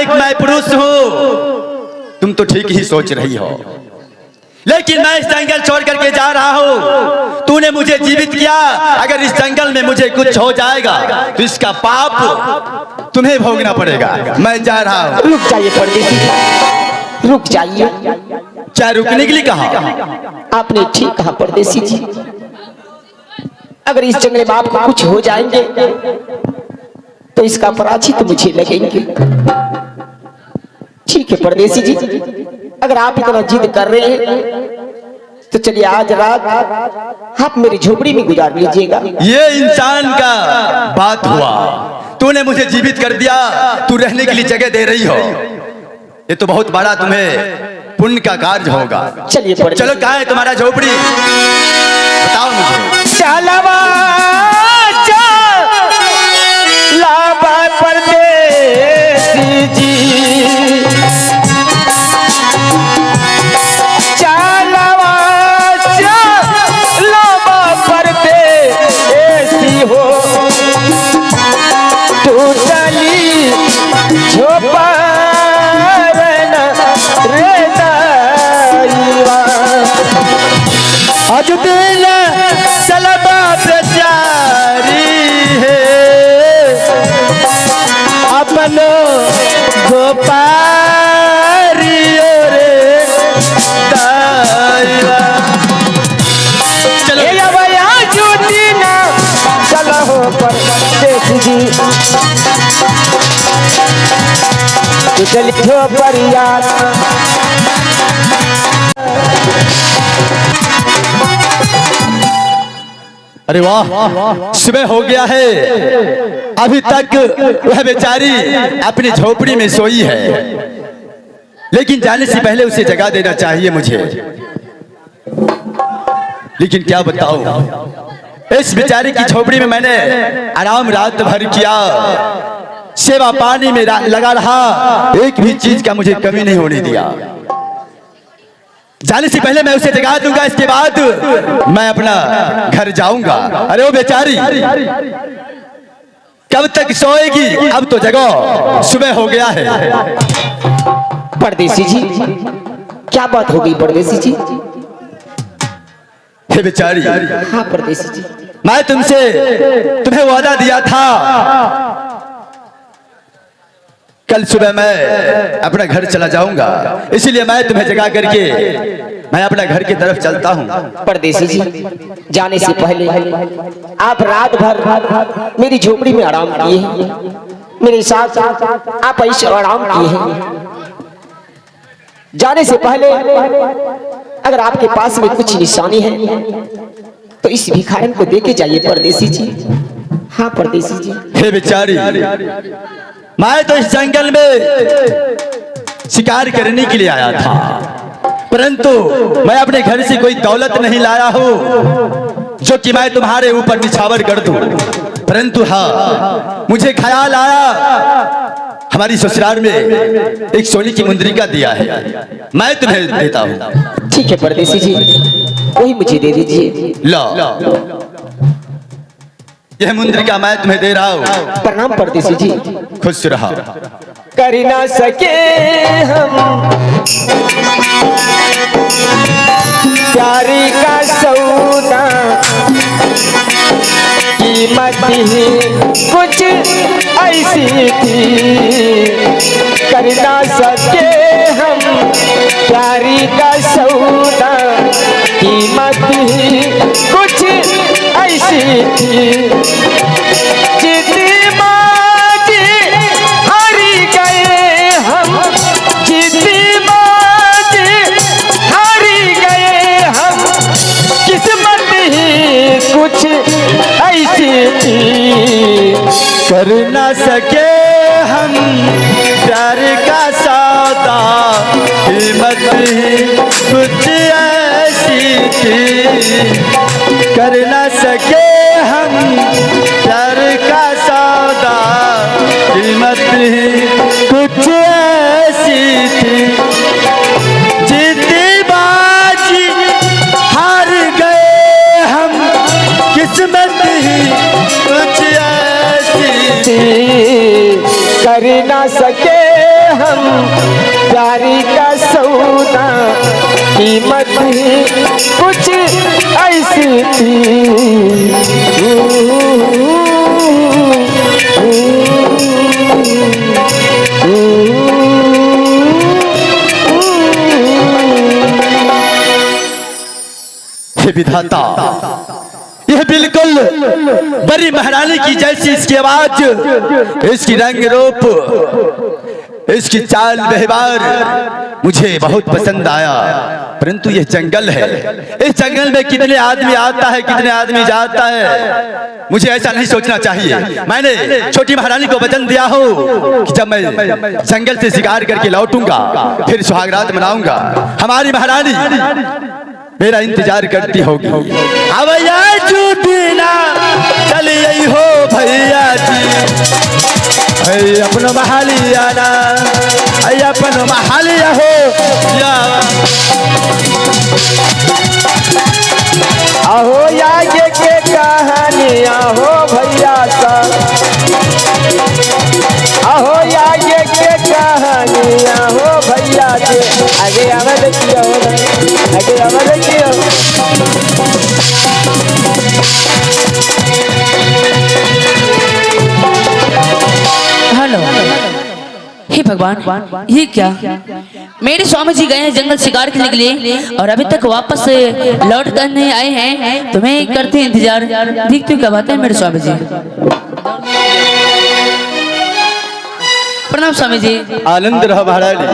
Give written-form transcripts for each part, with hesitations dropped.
एक मैं पुरुष हूँ। तुम तो ठीक ही सोच रही हो, लेकिन मैं इस जंगल छोड़ करके जा रहा हूँ। तूने मुझे जीवित किया, अगर इस जंगल में मुझे कुछ हो जाएगा तो इसका पाप तुम्हें भोगना पड़ेगा। मैं जा रहा हूँ। रुक जाइए परदेसी, रुक जाइए। क्या रुकने के लिए कहा? आपने ठीक कहा परदेसी जी, अगर इस जंगल में आपको कुछ हो जाएंगे तो इसका प्रायश्चित तो मुझे लगेंगे। ठीक है परदेसी जी, अगर आप इतना जिद कर रहे हैं तो चलिए आज रात आप मेरी झोपड़ी में गुजार लीजिएगा। ये इंसान का बात हुआ, तूने मुझे जीवित कर दिया, तू रहने के लिए जगह दे रही हो, ये तो बहुत बड़ा तुम्हें पुण्य का कार्य होगा। चलिए चलो, कहाँ है तुम्हारा झोपड़ी, बताओ मुझे। चलवा लाबा परदेसी जी, चलवा लाबा परदेसी हो, तू चली झोपा आज दिल सलबा बेचारी है, अपनो गोपारी रे दाइवा। चलो भैया जूती ना चलो हो परदेसी जी, तू चली झोपड़िया। अरे वाह, सुबह हो गया है, अभी तक वह बेचारी अपनी झोपड़ी में सोई है, लेकिन जाने से पहले उसे जगा देना चाहिए मुझे। लेकिन क्या बताऊं, इस बेचारी की झोपड़ी में मैंने आराम रात भर किया, सेवा पानी में लगा रहा, एक भी चीज का मुझे कमी नहीं होने दिया। जाने से पहले मैं उसे जगा दूंगा, इसके बाद मैं अपना घर जाऊंगा। अरे वो बेचारी कब तक सोएगी, अब तो जगो, सुबह हो गया है। परदेसी जी क्या बात हो गई परदेसी जी? हे बेचारी, हाँ परदेसी जी, मैं तुम्हें वादा दिया था, कल सुबह मैं अपना घर चला जाऊंगा, इसलिए मैं तुम्हें जगा करके मैं अपना घर की तरफ चलता हूँ। परदेसी जी जाने से पहले आप रात भर मेरी झोपड़ी में आराम किए हैं, मेरे साथ आप ऐसे आराम किए हैं। जाने से पहले अगर आपके पास में कुछ निशानी है तो इस भिखारन को देके जाइए परदेसी जी। हाँ परदेसी जी। हे बेचारी, मैं तो इस जंगल में शिकार करने के लिए आया था, परंतु मैं अपने घर से कोई दौलत नहीं लाया हूँ जो कि मैं तुम्हारे ऊपर निछावर कर दूं। परंतु हाँ, मुझे ख्याल आया, हमारी ससुराल में एक सोने की मुंद्रिका दिया है, मैं तुम्हें देता हूँ। ठीक है परदेसी जी, वही मुझे दे दीजिए। लो, यह मुंद्रिका मैं तुम्हें दे रहा हूँ। प्रणाम परदेसी जी। खुश रहा। कर ना सके हम प्यारी का सौदा, कीमत ही कुछ ऐसी थी। कर ना सके हम प्यारी का सौदा, कीमत ही कुछ ऐसी थी। जितनी बाजी हारी गए हम, जितनी बाजी हारी गए हम, किस्मत ही कुछ ऐसी थी। कर न सके हम प्यार का सौदा, कीमत ही कुछ ऐसी थी। कर न सके हम प्यार का सौदा, कीमत ही कुछ ऐसी थी। जीती बाजी हार गए हम, किस्मत ही कुछ ऐसी थी। कर ना सके हम प्यारी का सौदा, कीमत ही कुछ ऐसी थी। हे विधाता, यह बिल्कुल बड़ी महारानी की जैसी इसकी आवाज, इसकी रंग रूप, इसकी चाल व्यवहार मुझे बहुत पसंद आया। परंतु यह जंगल है, इस जंगल में कितने आदमी आता है, कितने आदमी जाता है, मुझे ऐसा नहीं सोचना चाहिए। मैंने छोटी महारानी को वचन दिया हो कि जब मैं जंगल से शिकार करके लौटूंगा फिर सुहागरात मनाऊंगा। हमारी महारानी मेरा इंतजार करती होगी। अब बिना चलिए हो भैया जी, अपनो महालिया ना, अपनो महालिया हो या। आहो आगे के कहानियां हो भैया सा, आहो आगे के कहानियां हो भैया जी। आगे आवाज किया हो, आगे आवाज किया हो। हेलो, हे भगवान, ये क्या? मेरे स्वामी जी गए हैं जंगल शिकार करने के लिए और अभी तक वापस लौट कर नहीं आए हैं। तुम्हें करते हैं इंतजार, देखते क्या बात है मेरे स्वामी जी। प्रणाम स्वामी जी। आनंद रहो महारानी।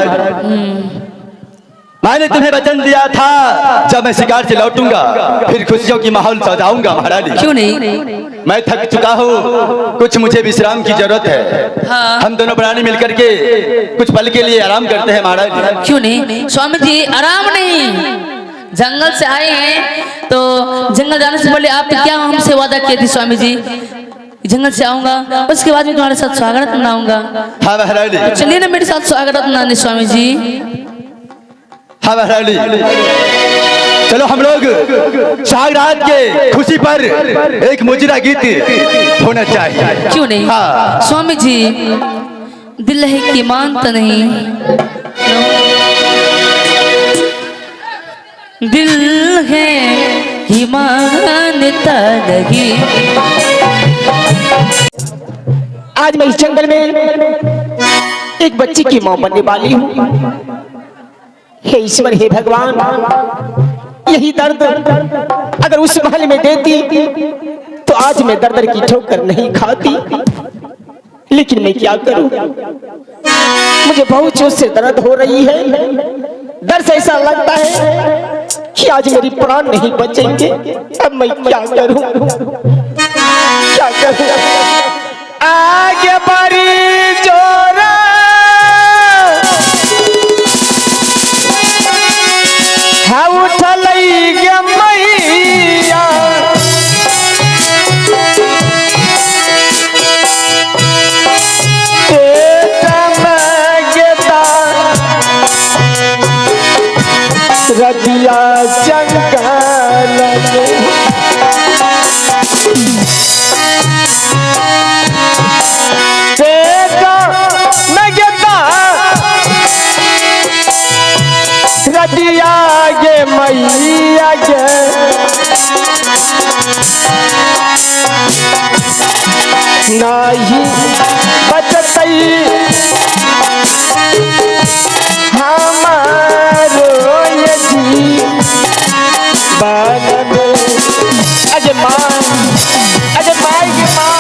मैंने तुम्हें वचन दिया था जब मैं शिकार से लौटूंगा फिर खुशियों की माहौल सजाऊंगा महारानी। क्यों नहीं? मैं थक चुका हूँ, कुछ मुझे विश्राम की जरूरत है। हाँ। हम दोनों प्राणी मिलकर के कुछ पल के लिए आराम करते हैं महाराज। क्यों नहीं स्वामी जी? आराम नहीं, जंगल से आए हैं तो जंगल जाने से पहले आप क्या हमसे वादा किए थे स्वामी जी? जंगल से आऊंगा उसके बाद में तुम्हारे साथ स्वागत मनाऊंगा। हाँ महारानी। तो चलिए ना मेरे साथ स्वागत मनाने स्वामी जी। हाँ महारानी, चलो हम लोग सुहागरात के खुशी पर एक मुजरा गीत होना चाहिए। क्यों नहीं? हाँ। स्वामी जी, दिल है कि मानता नहीं, दिल है कि मानता नहीं। आज मैं इस जंगल में एक बच्ची की मां बनने वाली हूँ। हे ईश्वर, हे भगवान, यही दर्द अगर उस महल में देती तो आज मैं दर्द की ठोकर नहीं खाती। लेकिन मैं क्या करूं, मुझे बहुत जोर से दर्द हो रही है। दर्द से ऐसा लगता है कि आज मेरी प्राण नहीं बचेंगे। अब मैं क्या करूं, क्या करूं? आगे बढ़ी जोरा उठलई गे मैया, रदिया जंगल रदिया गे मैया गे, नहीं बचतई हमारो ये जीवन। अजय माँ, अजय माई की माँ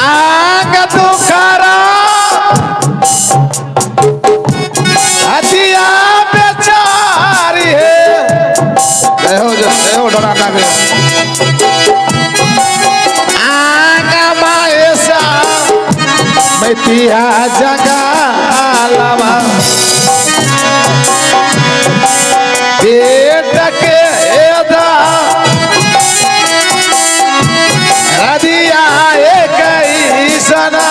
आग दुखरा हथिया बेचारी है। आगा मायसा मैतिया जगा लवा के एदा रदिया एक सना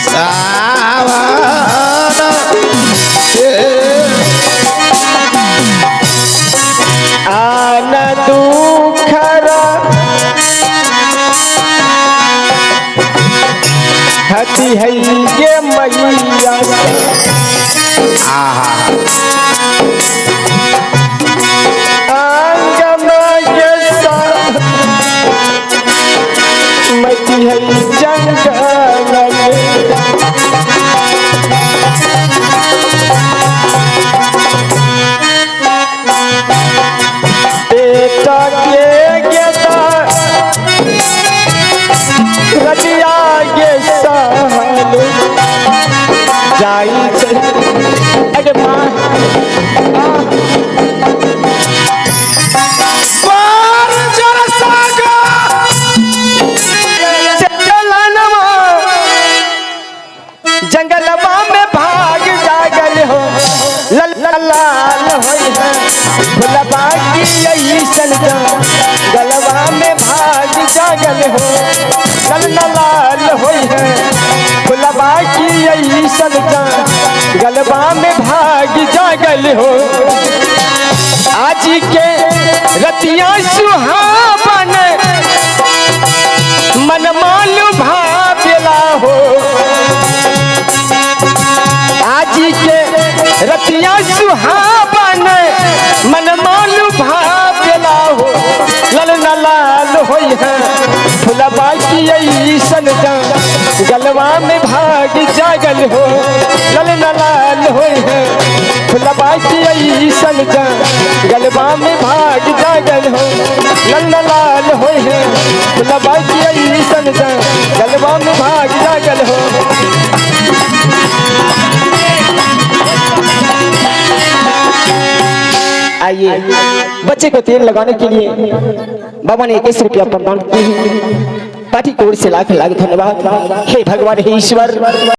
सावन आन दुखरा हती मती है ये मैया मती है जंगल बेटा के गेदा रजिया गे सहल जाई अरे माँ जंगलवा में भाग जागल हो लाल होई है भुलबा की यही सलजा गलवा में भाग जागल हो लाल होई है भुलबा की यही सलजा गलवा में भाग जागल हो आज के रतिया सुहावन मन मालू भावेला हो आज के रतिया सुहावन मन मालू भावेला हो ललना लाल होई है फुलबा की ऐसन गलवा में भाग जागल हो ललना लाल होई है फुलबा की ऐसन गलवा में भाग जागल हो ललना लाल होई है फुलबा की ऐसन गलवा में भाग जागल हो। आइए बच्चे को तेल लगाने के लिए बाबा ने 21 रुपया प्रदान किए हैं। पार्टी की ओर से लाख लाख धन्यवाद। हे भगवान हे ईश्वर।